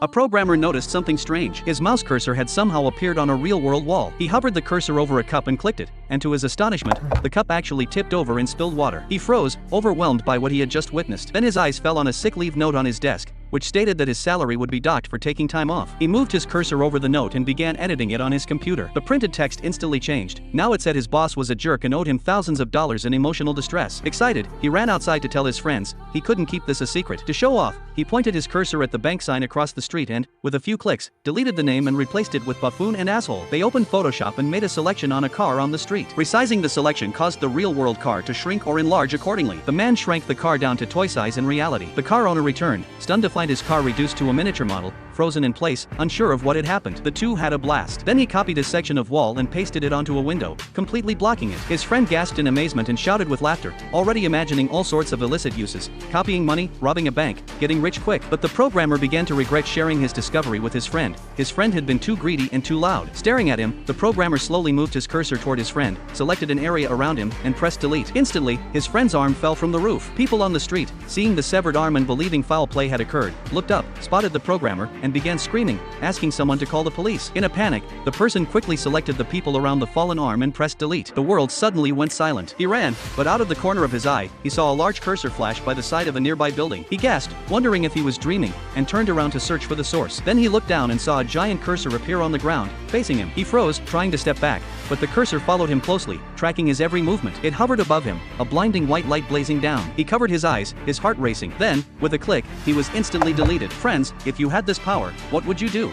A programmer noticed something strange. His mouse cursor had somehow appeared on a real-world wall. He hovered the cursor over a cup and clicked it, and to his astonishment, the cup actually tipped over and spilled water. He froze, overwhelmed by what he had just witnessed. Then his eyes fell on a sick leave note on his desk, which stated that his salary would be docked for taking time off. He moved his cursor over the note and began editing it on his computer. The printed text instantly changed. Now it said his boss was a jerk and owed him thousands of dollars in emotional distress. Excited, he ran outside to tell his friends. He couldn't keep this a secret. To show off, he pointed his cursor at the bank sign across the street and, with a few clicks, deleted the name and replaced it with buffoon and asshole. They opened Photoshop and made a selection on a car on the street. Resizing the selection caused the real-world car to shrink or enlarge accordingly. The man shrank the car down to toy size in reality. The car owner returned, stunned to find his car reduced to a miniature model, frozen in place, unsure of what had happened. The two had a blast. Then he copied a section of wall and pasted it onto a window, completely blocking it. His friend gasped in amazement and shouted with laughter, already imagining all sorts of illicit uses: copying money, robbing a bank, getting rich quick. But the programmer began to regret sharing his discovery with his friend. His friend had been too greedy and too loud. Staring at him, the programmer slowly moved his cursor toward his friend, selected an area around him, and pressed delete. Instantly, his friend's arm fell from the roof. People on the street, seeing the severed arm and believing foul play had occurred, looked up, spotted the programmer, and began screaming, asking someone to call the police. In a panic, the person quickly selected the people around the fallen arm and pressed delete. The world suddenly went silent. He ran, but out of the corner of his eye, he saw a large cursor flash by the side of a nearby building. He gasped, wondering if he was dreaming, and turned around to search for the source. Then he looked down and saw a giant cursor appear on the ground, facing him. He froze, trying to step back, but the cursor followed him closely, tracking his every movement. It hovered above him, a blinding white light blazing down. He covered his eyes, his heart racing. Then, with a click, he was instantly deleted. Friends, if you had this power, what would you do?